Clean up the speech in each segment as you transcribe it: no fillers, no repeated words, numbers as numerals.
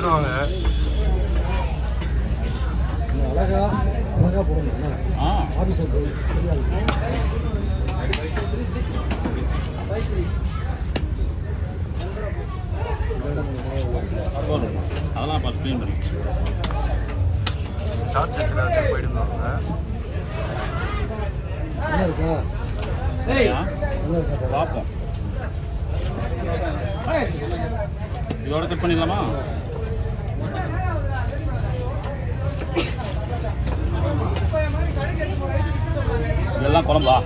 விட்டுருவாங்க. அழகா அழகா போடணும். ஆஃபீஸர் அதெல்லாம் பார்த்து க்ளீன் பண்ணி ஷார்ட் சேர்த்து போயிடுவாங்க. என்ன இருக்கா பார்ப்போம். இதோட செக் பண்ணிடலாமா? இதெல்லாம் குழம்பா?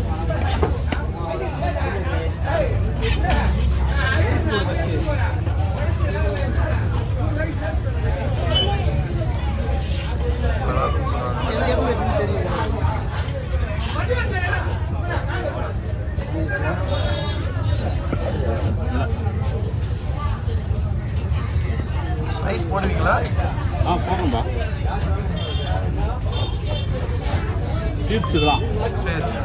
ஸ்லைஸ் போடுவீங்களா? போடுறோம்பா. சீட்ஸ் இதெல்லாம் சரி சரி.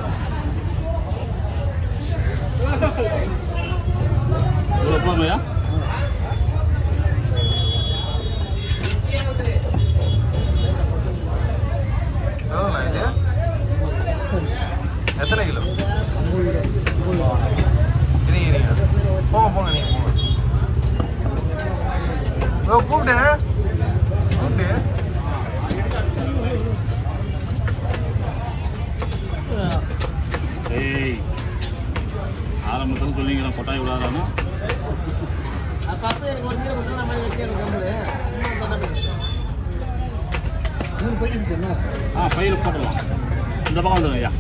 இவ்வளோ போதுமையா? எவ்வளோண்ணா இது? எத்தனை கிலோ? இருங்க போங்க போங்க, நீங்கள் போங்க. கூப்பிட்டு ஏய், ஆரம்பத்தில் சொல்லிங்களா கொட்டாய் விடாதானா? பயிர் போட்டுடலாம். இந்த பக்கம் வந்துடுங்க ஐயா.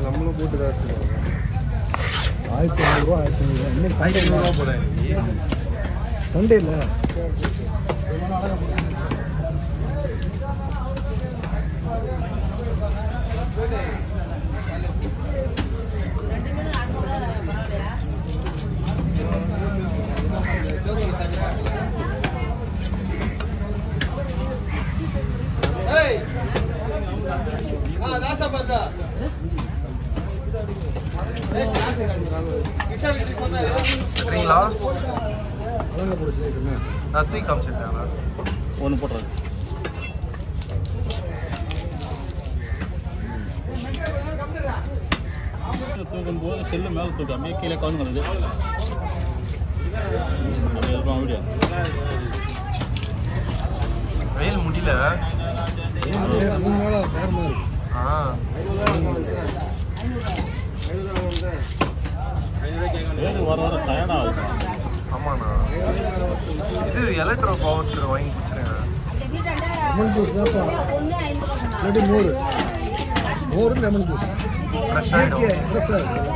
நம்மளும் போட்டு தான் வச்சுருக்கோம். 1500 ரூபா 1500 இன்னைக்கு சண்டே ரூபா போதா இன்னைக்கு? சண்டே இல்லை. சரிங்களா? அழகா போடுச்சு. நான் தூக்கி காமிச்சிருக்கேன். ஒன்று போட்டுறது. தூக்கும் போது செல்லு மேலே தூக்கு, அப்படியே கீழே கவுந்து வருது. அப்படியே இருக்கும் வீடியோ. வெயில் முடியல. 3 நாளா காரணமா இருக்கு. வேறு வர வர டயர்டாக ஆகுது. ஆமாண்ணா, இது எலக்ட்ரோ பவர் வாங்கி குடிச்சிருங்க. லெமன் ஜூஸ் தான்ப்பா. இல்லாட்டி மோர் லெமன் ஜூஸ் ஃப்ரெஷ் ஆகிடும். ஃப்ரெஷ்ஷாக இருக்கும்.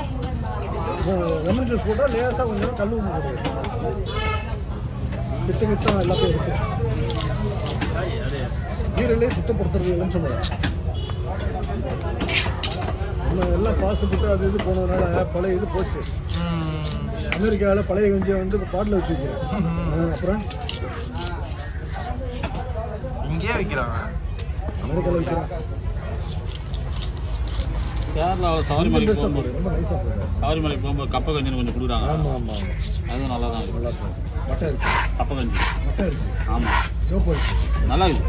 லெமன் ஜூஸ் போட்டால் லேசாக கொஞ்சம் கல் உப்பு போடுவோம். மிச்சம் எல்லாத்தையும் இருக்கு. ஈரலே சுத்தப்படுத்துறது இல்லைன்னு சொல்லுவாங்க. நம்ம எல்லாம் பாஸ்ட் போட்டு அது இது போனதுனால பழைய இது போச்சு. அமெரிக்காவில் பழைய கொஞ்சம் வந்து பாட்டில் வச்சு வைக்கிறேன். அப்புறம் இங்கேயே வைக்கிறாங்க. அமெரிக்காவில் வைக்கிறான். கேரளாவில் சபரிமலைக்கு போகும்போது ரொம்ப நைஸாக போகுது. சபரிமலைக்கு போகும்போது கப்பை கஞ்சின்னு கொஞ்சம் கொடுக்குறாங்க. ஆமாம் ஆமாம் அதுவும் நல்லா தான் இருக்கும். நல்லா போகும். மட்டை அரிசி கப்பை கஞ்சி. மட்டை அரிசி ஆமாம், சோப்பு அரிசி நல்லா இருக்குது.